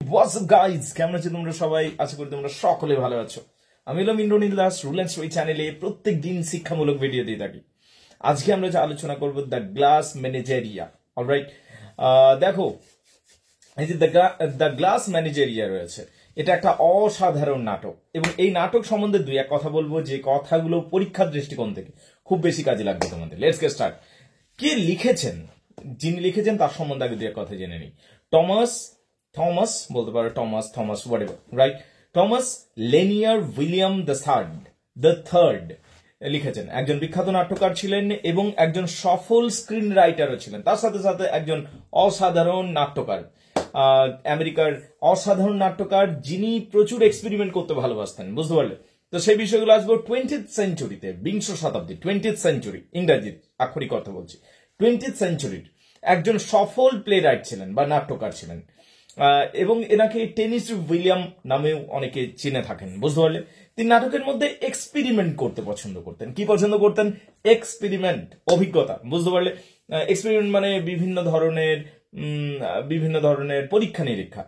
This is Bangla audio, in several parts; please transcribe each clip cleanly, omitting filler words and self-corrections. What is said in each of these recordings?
হোয়াটস আপ গাইজ, কেমন আছো তোমরা সবাই? আশা করি তোমরা সকলে ভালো আছো। আমি হলাম Indranil Das, rule and story চ্যানেলে প্রত্যেক দিন শিক্ষামূলক ভিডিও দিয়ে থাকি। আজকে আমরা যা আলোচনা করব দ্য গ্লাস ম্যানেজেরিয়া। অলরাইট, দেখো এই যে দ্য গ্লাস ম্যানেজেরিয়া রয়েছে, এটা একটা অসাধারণ নাটক এবং এই নাটক সম্বন্ধে দুই এক কথা বলবো, যে কথাগুলো পরীক্ষার দৃষ্টিকোণ থেকে খুব বেশি কাজে লাগবে তোমাদের। Let's get start. কে লিখেছেন, যিনি লিখেছেন তার সম্বন্ধে আগে দুই এক কথা জেনে নিই। থমাস বলতে পারো, Thomas whatever, right? Thomas Lanier William the third লিখেছেন। একজন বিখ্যাত নাট্যকার ছিলেন এবং একজন সফল স্ক্রিন রাইটারও ছিলেন। তার সাথে সাথে একজন অসাধারণ নাট্যকার, আমেরিকার অসাধারণ নাট্যকার, যিনি প্রচুর এক্সপেরিমেন্ট করতে ভালোবাসতেন। বুঝতে পারলে? তো সেই বিষয়গুলো আসবো 20th সেঞ্চুরিতে, বিংশ শতাব্দী, 20th সেঞ্চুরি, ইংরাজির আক্ষরিক অর্থ বলছি। 20th সেঞ্চুরির একজন সফল প্লে রাইট ছিলেন বা নাট্যকার ছিলেন, এবং এনাকে টেনিসি উইলিয়াম নামেও অনেকে চিনে থাকেন। বুঝতে পারলে? তিনি নাটকের মধ্যে এক্সপেরিমেন্ট করতে পছন্দ করতেন। কি পছন্দ করতেন? এক্সপেরিমেন্ট, অভিজ্ঞতা। বুঝতে পারলে? এক্সপেরিমেন্ট মানে বিভিন্ন ধরনের পরীক্ষা নিরীক্ষা।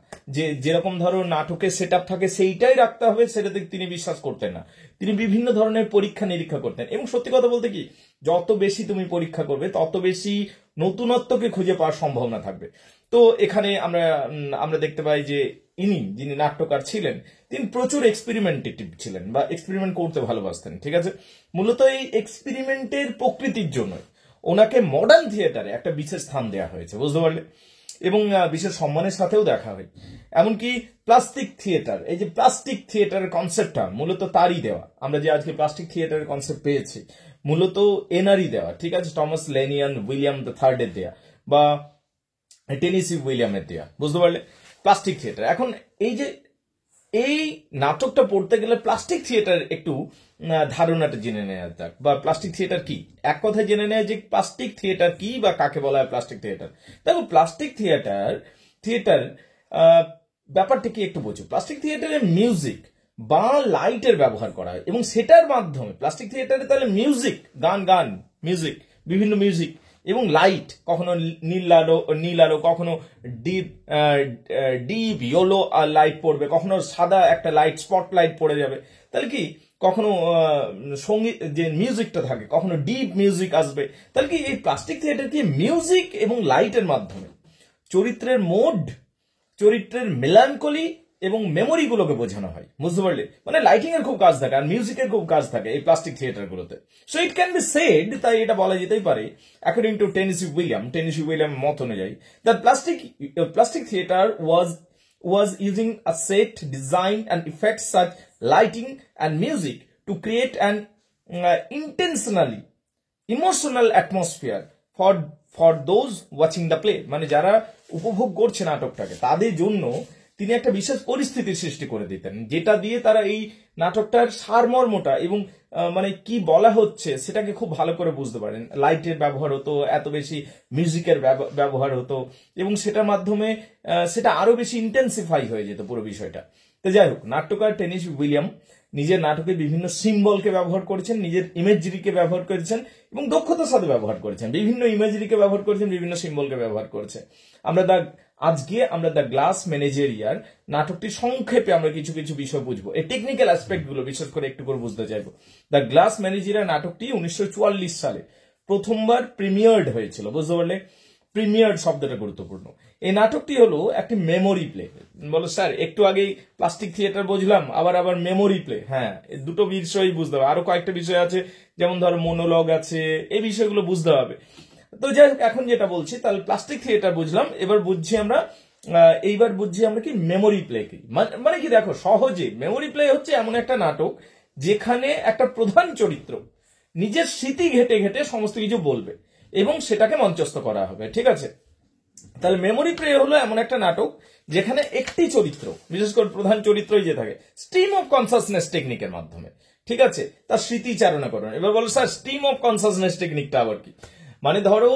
যেরকম ধরো নাটকের সেট আপ থাকে সেইটাই রাখতে হবে, সেটাতে তিনি বিশ্বাস করতেন না। তিনি বিভিন্ন ধরনের পরীক্ষা নিরীক্ষা করতেন এবং সত্যি কথা বলতে কি, যত বেশি তুমি পরীক্ষা করবে তত বেশি নতুনত্বকে খুঁজে পাওয়ার সম্ভাবনা থাকবে। তো এখানে আমরা দেখতে পাই যে যিনি নাট্যকার ছিলেন, তিনি প্রচুর এক্সপেরিমেন্টেটিভ ছিলেন বা এক্সপেরিমেন্ট করতে ভালোবাসতেন। ঠিক আছে? মূলত এই এক্সপেরিমেন্টের প্রকৃতির জন্য ওনাকে মডার্ন থিয়েটারে একটা বিশেষ স্থান দেওয়া হয়েছে। বুঝতে পারলে? এবং বিশেষ সম্মানের সাথেও দেখা হয়। এমনকি প্লাস্টিক থিয়েটার, এই যে প্লাস্টিক থিয়েটারের কনসেপ্টটা মূলত তারই দেওয়া। আমরা যে আজকে প্লাস্টিক থিয়েটারের কনসেপ্ট পেয়েছি, মূলত এনারই দেওয়া। ঠিক আছে? টমাস লেনিয়ান উইলিয়াম দ্য থার্ডের দেয়া বা টেনিসি উইলিয়ামের দেয়া। বুঝতে পারলে? Plastic theatre. এখন এই নাটকটা পড়তে গেলে প্লাস্টিক থিয়েটার একটু ধারণাটা জেনে নেওয়া যাক, বা প্লাস্টিক থিয়েটার কি। এক কথায় জেনে নেওয়া যে প্লাস্টিক থিয়েটার কি বা কাকে বলা হয় প্লাস্টিক থিয়েটার। দেখো, প্লাস্টিক থিয়েটার ব্যাপারটা কি একটু বোঝো। প্লাস্টিক থিয়েটারে মিউজিক বা লাইটের ব্যবহার করা হয় এবং সেটার মাধ্যমে প্লাস্টিক থিয়েটারে তাহলে মিউজিক, গান মিউজিক, বিভিন্ন মিউজিক এবং লাইট, কখনো নীল আলো, কখনো ডিপ ইয়েলো লাইট পড়বে, কখনো সাদা একটা লাইট স্পট লাইট পড়ে যাবে। তাহলে কি কখনো সঙ্গীত যে মিউজিকটা থাকে, কখনো ডিপ মিউজিক আসবে। তাহলে কি এই প্লাস্টিক থিয়েটার কি মিউজিক এবং লাইটের মাধ্যমে চরিত্রের মোড, চরিত্রের মেলানকলি এবং মেমোরি গুলোকে বোঝানো হয়। বুঝতে পারলে? মানে লাইটিং এর খুব কাজ থাকে আর মিউজিকের খুব কাজ থাকে এই প্লাস্টিক থিয়েটার গুলোতে। So it can be shed, তাই এটা বলা যেতেই পারে, অ্যাকর্ডিং টু টেনিসি উইলিয়াম মত অনুযায়ী, that plastic theatre was using a set design and effects such lighting and music to create an intentionally emotional atmosphere for those watching the play. মানে যারা উপভোগ করছে নাটকটাকে, তাদের জন্য তিনি একটা বিশেষ পরিস্থিতির সৃষ্টি করে দিতেন, যেটা দিয়ে তারা এই নাটকটার সারমর্মটা এবং মানে কি বলা হচ্ছে সেটাকে খুব ভালো করে বুঝতে পারেন। লাইটের ব্যবহার হতো, এত বেশি মিউজিকের ব্যবহার হতো এবং সেটার মাধ্যমে সেটা আরো বেশি ইন্টেন্সিফাই হয়ে যেত পুরো বিষয়টা। তো যাই হোক, নাট্যকার টেনিসি উইলিয়াম নিজের নাটকে বিভিন্ন সিম্বলকে ব্যবহার করেছেন, নিজের ইমেজরিকে ব্যবহার করেছেন এবং দক্ষতার সাথে ব্যবহার করেছেন। বিভিন্ন ইমেজরিকে ব্যবহার করেছেন, বিভিন্ন সিম্বলকে ব্যবহার করেছেন। আজকে আমরা দ্য গ্লাস ম্যানেজেরিয়ার নাটকটি সংক্ষেপে আমরা কিছু কিছু বিষয় বুঝবো। এই টেকনিক্যাল অ্যাসপেক্ট গুলো বিশেষ করে একটু করে বুঝতে চাইবো। দ্য গ্লাস ম্যানেজেরিয়া নাটকটি 1944 সালে প্রথমবার প্রিমিয়ার্ড হয়েছিল। বুঝতে পারলে? প্রিমিয়ার্ড শব্দটা গুরুত্বপূর্ণ। এই নাটকটি হলো একটি মেমোরি প্লে। বলো স্যার, একটু আগেই প্লাস্টিক থিয়েটার বুঝলাম, আবার মেমোরি প্লে। হ্যাঁ, দুটো বিষয়ই বুঝতে হবে। আরো কয়েকটা বিষয় আছে, যেমন ধরো মোনোলগ আছে, এই বিষয়গুলো বুঝতে হবে। তো যাই হোক, এখন যেটা বলছি, তাহলে প্লাস্টিক থিয়েটার বুঝলাম, এইবার বুঝছি আমরা কি মেমোরি প্লে কি। মানে কি, দেখো সহজে মেমোরি প্লে হচ্ছে এমন একটা নাটক যেখানে একটা প্রধান চরিত্র নিজের স্মৃতি ঘেটে ঘেটে সমস্ত কিছু বলবে এবং সেটাকে মঞ্চস্থ করা হবে। ঠিক আছে? তাহলে মেমোরি প্লে হলো এমন একটা নাটক যেখানে একটি চরিত্র, বিশেষ করে প্রধান চরিত্রই যে থাকে, স্ট্রিম অফ কনসাসনেস টেকনিকের মাধ্যমে, ঠিক আছে, তার স্মৃতিচারণা করেন। এবার বলো স্যার, স্ট্রিম অফ কনসাসনেস টেকনিকটা আবার কি? মানে ধরো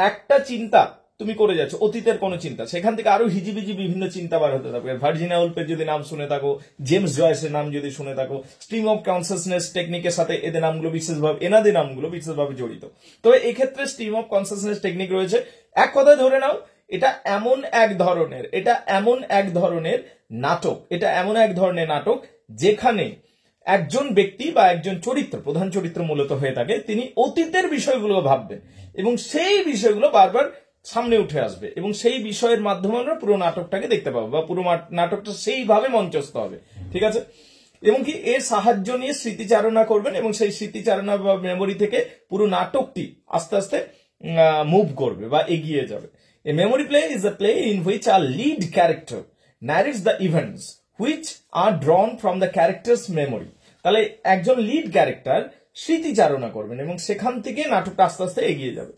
একটা চিন্তা তুমি করে যাচ্ছ, অতীতের কোনো চিন্তা, সেখান থেকে আরো হিজিবিজি বিভিন্ন চিন্তা বার হতে থাকবে। ভার্জিনিয়া উলফের যদি নাম শুনে থাকো, জেমস জয়েসের নাম যদি শুনে থাকো, স্ট্রিম অফ কনসাসনেস টেকনিকের সাথে এনাদের নামগুলো বিশেষভাবে জড়িত। তো এক্ষেত্রে স্ট্রিম অফ কনসাসনেস টেকনিক রয়েছে। এক কথায় ধরে নাও, এটা এমন এক ধরনের নাটক যেখানে একজন ব্যক্তি বা একজন প্রধান চরিত্র মূলত হয়ে থাকে, তিনি অতীতের বিষয়গুলো ভাববেন এবং সেই বিষয়গুলো বারবার সামনে উঠে আসবে এবং সেই বিষয়ের মাধ্যমে আমরা পুরো নাটকটাকে দেখতে পাবো বা পুরো নাটকটা সেইভাবে মঞ্চস্থ হবে। ঠিক আছে, এবং কি এর সাহায্য নিয়ে স্মৃতিচারণা করবেন এবং সেই স্মৃতিচারণা বা মেমোরি থেকে পুরো নাটকটি আস্তে আস্তে মুভ করবে বা এগিয়ে যাবে। এ memory play is a play in which a lead character narrates the events which are drawn from the character's memory। তাহলে একজন লিড ক্যারেক্টার স্মৃতিচারণা করবেন এবং সেখান থেকে নাটকটা আস্তে আস্তে এগিয়ে যাবে।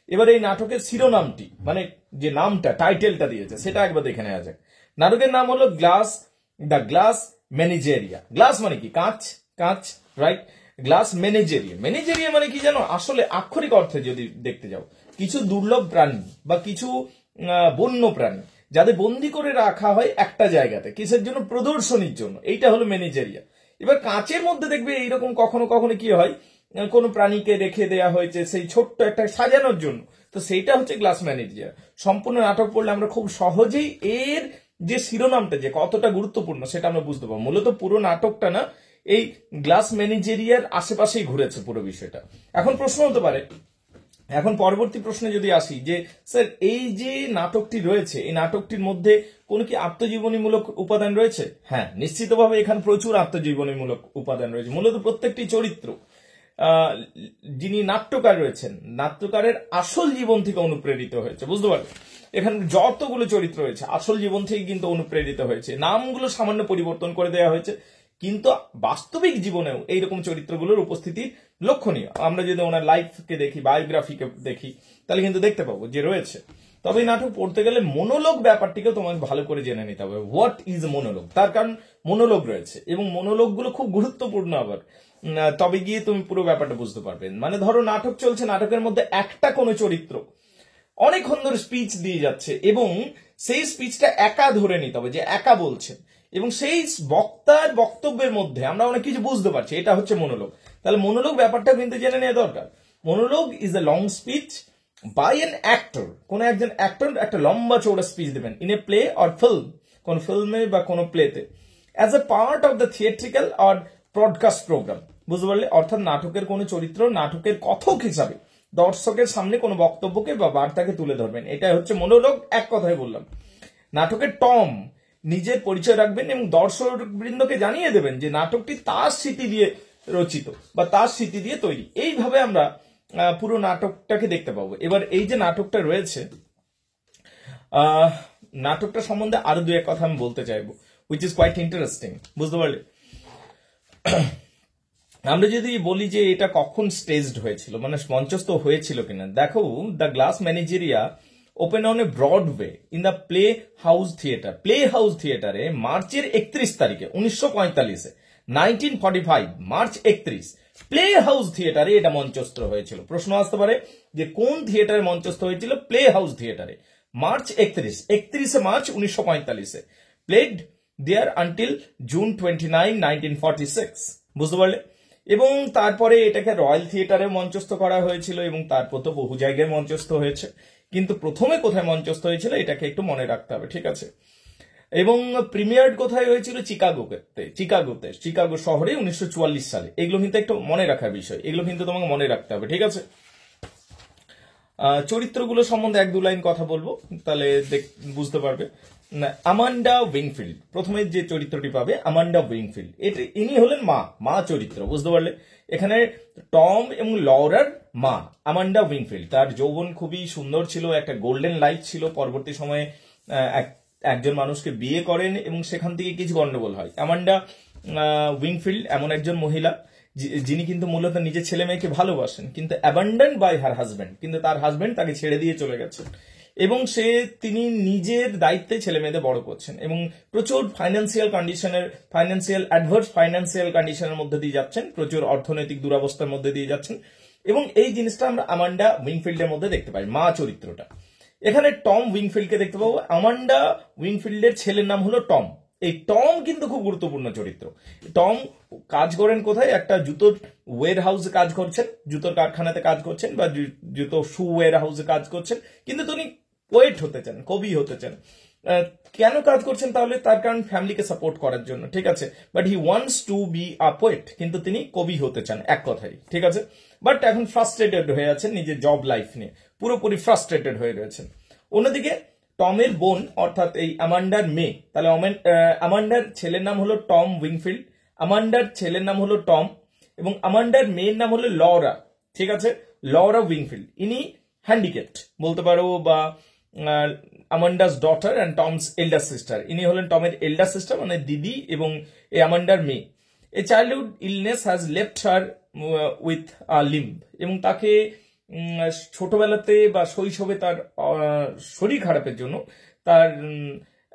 এবার এই নাটকের শিরোনামটি, মানে যে নামটা, টাইটেলটা দিয়েছে, সেটা একবার দেখে নেওয়া যাক। নাটকের নাম হলো দ্য গ্লাস ম্যানেজেরিয়া। গ্লাস মানে কি? কাঁচ, রাইট? গ্লাস ম্যানেজেরিয়া মানে কি জানো? আসলে আক্ষরিক অর্থে যদি দেখতে যাও, কিছু দুর্লভ প্রাণী বা কিছু বন্য প্রাণী যাদের বন্দি করে রাখা হয় একটা জায়গাতে, কিসের জন্য? প্রদর্শনীর জন্য। এইটা হলো ম্যানেজেরিয়া। এবার কাঁচের মধ্যে দেখবে এইরকম কখনো কখনো কি হয়, কোন প্রাণীকে রেখে দেয়া হয়েছে সেই ছোট্ট একটা সাজানোর জন্য, তো সেইটা হচ্ছে গ্লাস ম্যানেজেরিয়া। সম্পূর্ণ নাটক পড়লে আমরা খুব সহজেই এর যে শিরোনামটা যে কতটা গুরুত্বপূর্ণ সেটা আমরা বুঝতে পারবো। মূলত পুরো নাটকটা না এই গ্লাস ম্যানেজেরিয়ার আশেপাশেই ঘুরেছে পুরো বিষয়টা। এখন প্রশ্ন হতে পারে, এখন পরবর্তী প্রশ্নে যদি আসি যে স্যার এই যে নাটকটি রয়েছে, এই নাটকটির মধ্যে কোনো কি আত্মজীবনীমূলক উপাদান রয়েছে? হ্যাঁ, নিশ্চিতভাবে এখানে প্রচুর আত্মজীবনীমূলক উপাদান রয়েছে। মূলত প্রত্যেকটি চরিত্র, যিনি নাট্যকার রয়েছেন, নাট্যকারের আসল জীবন থেকে অনুপ্রেরিত হয়েছে। বুঝতে পারবে, এখানে যতগুলো চরিত্র রয়েছে আসল জীবন থেকে কিন্তু অনুপ্রেরিত হয়েছে। নামগুলো সামান্য পরিবর্তন করে দেওয়া হয়েছে, কিন্তু বাস্তবিক জীবনেও এইরকম চরিত্রগুলোর উপস্থিতি লক্ষণীয়। আমরা যদি ওনার লাইফকে দেখি, বায়োগ্রাফিকে দেখি, তাহলে কিন্তু দেখতে পাবো যে রয়েছে। তবে এই নাটক পড়তে গেলে মনোলগ ব্যাপারটিকেও তোমাকে ভালো করে জেনে নিতে হবে। What is monologue? তার কারণ মনোলগ রয়েছে এবং মনোলগ গুলো খুব গুরুত্বপূর্ণ আবার, তবে গিয়ে তুমি পুরো ব্যাপারটা বুঝতে পারবে। মানে ধরো নাটক চলছে, নাটকের মধ্যে একটা কোনো চরিত্র অনেকক্ষণ ধরে স্পিচ দিয়ে যাচ্ছে এবং সেই স্পিচটা একা ধরে নিতে হবে যে একা বলছেন, এবং সেই বক্তার বক্তব্যের মধ্যে আমরা অনেক কিছু বুঝতে পারছি, এটা হচ্ছে মনোলগ। তাহলে মনোলগ ব্যাপারটা কিন্তু জেনে নেওয়া দরকার। Monologue is a long speech by an actor. কোন একজন অ্যাক্টর একটা লম্বা চৌড়া স্পিচ দেবেন in a play or film, কোন ফিল্মে বা কোন প্লেতে, as a part of the theatrical or broadcast programme. বুঝতে পারলে? অর্থাৎ নাটকের কোন চরিত্র নাটকের কথক হিসাবে দর্শকের সামনে কোনো বক্তব্যকে বা বার্তাকে তুলে ধরবেন, এটাই হচ্ছে মনোলগ। এক কথায় বললাম, নাটকের টম নিজের পরিচয় রাখবেন এবং দর্শক বৃন্দকে জানিয়ে দেবেন যে নাটকটি তার স্মৃতি দিয়ে রচিত বা তার স্মৃতি দিয়ে তৈরি। এইভাবে আমরা পুরো নাটকটাকে দেখতে পাবো। এবার এই যে নাটকটা রয়েছে, নাটকটা সম্বন্ধে আরো দু এক কথা আমি বলতে চাইবো, হুইচ ইজ কোয়াইট ইন্টারেস্টিং। বুঝতে পারলে? আমরা যদি বলি যে এটা কখন স্টেজড হয়েছিল, মানে মঞ্চস্থ হয়েছিল কিনা, দেখো the glass menagerie open on a Broadway in the playhouse থিয়েটারে মার্চের 31 তারিখে 1945-এ 1945 মার্চ 31 প্লে হাউস থিয়েটারে এটা মঞ্চস্থ হয়েছিল। প্রশ্ন আসতে পারে যে কোন থিয়েটারে মঞ্চস্থ হয়েছিল? প্লে হাউস থিয়েটারে মার্চ 31 মার্চ 1945-এ, প্লেড দেয়ার আনটিল জুন 29, 1946। বুঝতে পারলে? এবং তারপরে এটাকে রয়্যাল থিয়েটারে মঞ্চস্থ করা হয়েছিল এবং তারপর তো বহু জায়গায় মঞ্চস্থ হয়েছে, কিন্তু প্রথমে কোথায় মঞ্চস্থ হয়েছিল এটাকে একটু মনে রাখতে হবে। ঠিক আছে? এবং প্রিমিয়ার্ড কোথায় হয়েছিল? চিকাগো শহরে 1944 সালে। এগুলো কিন্তু একটু মনে রাখার বিষয়, এগুলো কিন্তু তোমাকে মনে রাখতে হবে। ঠিক আছে? চরিত্রগুলো সম্বন্ধে এক দু লাইন কথা বলবো, তাহলে বুঝতে পারবে। আমান্ডা উইংফিল্ড, প্রথমে যে চরিত্রটি পাবে আমান্ডা উইংফিল্ড, ইনি হলেন মা চরিত্র। বুঝতে পারলে? এখানে টম এবং লরার মা আমান্ডা উইংফিল্ড, তার যৌবন খুবই সুন্দর ছিল, একটা গোল্ডেন লাইফ ছিল। পরবর্তী সময়ে একজন মানুষকে বিয়ে করেন এবং সেখান থেকে কিছু গন্ডগোল হয়। আমান্ডা উইংফিল্ড এমন একজন মহিলা যিনি কিন্তু মূলত নিজের ছেলে মেয়েকে ভালোবাসেন, কিন্তু অ্যাবান্ডন্ড বাই হার হাজব্যান্ড, কিন্তু তার হাজব্যান্ড তাকে ছেড়ে দিয়ে চলে গেছেন এবং তিনি নিজের দায়িত্বে ছেলে মেয়েদের বড় করছেন এবং প্রচুর অ্যাডভার্স ফাইন্যান্সিয়াল কন্ডিশনের মধ্যে দিয়ে যাচ্ছেন, প্রচুর অর্থনৈতিক দুরবস্থার মধ্যে দিয়ে যাচ্ছেন। এবং এই জিনিসটা আমরা আমান্ডা উইংফিল্ডের মধ্যে দেখতে পাই, মা চরিত্রটা। এখানে টম উইংফিল্ডকে দেখতে পাবো। আমান্ডা উইংফিল্ডের ছেলের নাম হলো টম। এই টম কিন্তু খুব গুরুত্বপূর্ণ চরিত্র। টম কাজ করেন কোথায়? একটা জুতোর ওয়্যার হাউসে কাজ করছেন, জুতোর কারখানাতে কাজ করছেন বা জুতো শু ওয়্যার হাউসে কাজ করছেন, কিন্তু তিনি পোয়েট হতে চান, কবি হতে চান। কেন কাজ করছেন তাহলে? তার কারণ ফ্যামিলিকে সাপোর্ট করার জন্য, ঠিক আছে। But he wants to be a poet, কিন্তু তিনি কবি হতে চান, এক কথাই, ঠিক আছে। বাট এখন ফ্রাস্ট্রেটেড হয়ে আছেন নিজের জব লাইফ নিয়ে, পুরোপুরি ফ্রাস্ট্রেটেড হয়ে রয়েছেন। অন্যদিকে টমের বোন অর্থাৎ এই আমান্ডার মেয়ে, তাহলে আমান্ডার ছেলের নাম হলো টম উইংফিল্ড, আমান্ডার ছেলের নাম হলো টম, এবং আমান্ডার মেয়ের নাম হলো লরা, ঠিক আছে, লরা উইংফিল্ড। ইনি হ্যান্ডিক্যাপ্ট বলতে পারো, বা Amanda's daughter and Tom's elder sister. ইনি হলেন টমের এল্ডার সিস্টার, মানে দিদি, এবং এই আমান্ডার মেয়ে। এ childhood illness has left her with a limb, এবং তাকে ছোটবেলাতে বা শৈশবে তার শরীর খারাপের জন্য তার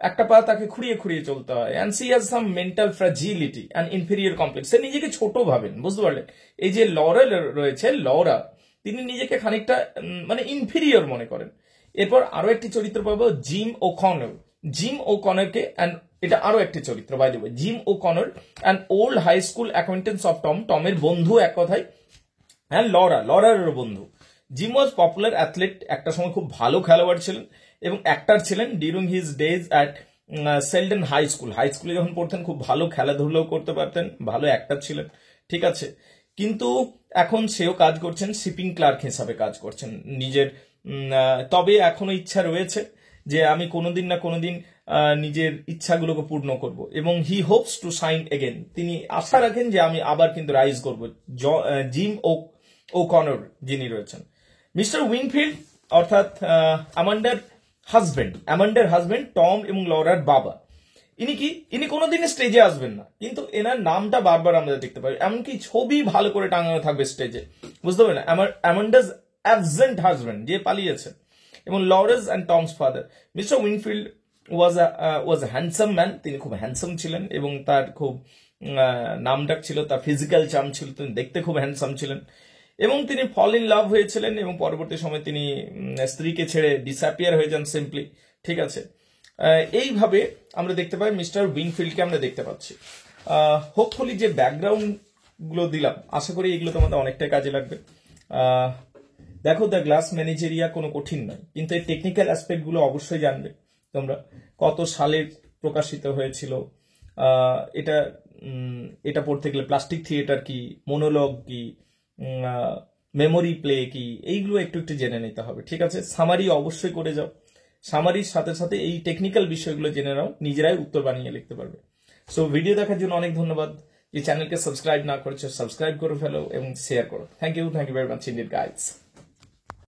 একটা পা তাকে খুঁড়িয়ে খুঁড়িয়ে চলতে হয়। And she has some mental fragility and inferior complex. সে নিজেকে ছোট ভাবেন, বুঝতে পারলেন? এই যে লরা রয়েছে, লরা, তিনি নিজেকে খানিকটা মানে ইনফেরিয়র মনে করেন। এরপর আরো একটি চরিত্র পাবো, জিম ও কনর। জিম ও কনরকে, অ্যান্ড এটা আরো একটি চরিত্র by the way, Jim O'Connor and old high school acquaintance of Tom, টমের বন্ধু এক কথায়, হ্যাঁ লরার বন্ধু। জিম ওয়াজ পপুলার অ্যাথলেট, একটা সময় খুব ভালো খেলোয়াড় ছিলেন এবং অ্যাক্টর ছিলেন during his days at Seldon high school. High স্কুলে যখন পড়তেন খুব ভালো খেলাধুলাও করতে পারতেন, ভালো অ্যাক্টর ছিলেন, ঠিক আছে। কিন্তু এখন সেও কাজ করছেন, শিপিং ক্লার্ক হিসাবে কাজ করছেন নিজের। তবে এখনো ইচ্ছা রয়েছে যে আমি কোনোদিন না কোনোদিন নিজের ইচ্ছাগুলোকে পূর্ণ করব, এবং হি হোপস টু সাইন এগেন। তিনি আশা রাখেন যে আমি আবার কিন্তু রাইজ করব। জিম ও কনর যিনি রয়েছেন, মিস্টার উইংফিল্ড অর্থাৎ আমান্ডার হাজবেন্ড টম এবং লরার বাবা। ইনি কোনোদিন স্টেজে আসবেন না, কিন্তু এনার নামটা বারবার আমরা দেখতে পাই, এমনকি ছবি ভালো করে টাঙানো থাকবে স্টেজে, বুঝতে পারবেন? আমান্ডাস অ্যাবসেন্ট হাজবেন্ড, যে পালিয়েছেন, এবং Laura's and Tom's father. Mr Wingfield was a handsome man, তিনি খুব হ্যান্ডসাম ছিলেন, এবং তার খুব নামডাক ছিল, তার ফিজিক্যাল চার্ম ছিল, তিনি দেখতে খুব হ্যান্ডসাম ছিলেন, এবং তিনি ফল ইন লাভ হয়েছিলেন, এবং পরবর্তী সময় তিনি স্ত্রীকে ছেড়ে ডিসঅ্যাপিয়ার হয়ে যান সিম্পলি, ঠিক আছে। এইভাবে আমরা দেখতে পাই মিস্টার উইংফিল্ডকে আমরা দেখতে পাচ্ছি। হোপফুলি যে ব্যাকগ্রাউন্ড গুলো দিলাম, আশা করি এগুলো তোমাদের অনেকটাই কাজে লাগবে। দেখো, দ্য গ্লাস ম্যানেজেরিয়া কোনো কঠিন নয়, কিন্তু এই টেকনিক্যাল অ্যাসপেক্ট গুলো অবশ্যই জানবে তোমরা। কত সালে প্রকাশিত হয়েছিল, এটা পড়তে গেলে প্লাস্টিক থিয়েটার কি, মোনোলগ কি, মেমোরি প্লে কি, এইগুলো একটু একটু জেনে নিতে হবে, ঠিক আছে। সামারি অবশ্যই করে যাও, সামারির সাথে সাথে এই টেকনিক্যাল বিষয়গুলো জেনে নাও, নিজেরাই উত্তর বানিয়ে লিখতে পারবে। সো ভিডিও দেখার জন্য অনেক ধন্যবাদ। যে চ্যানেলকে সাবস্ক্রাইব না করেছো, সাবস্ক্রাইব করে ফেলো এবং শেয়ার করো। Thank you very much indeed guys.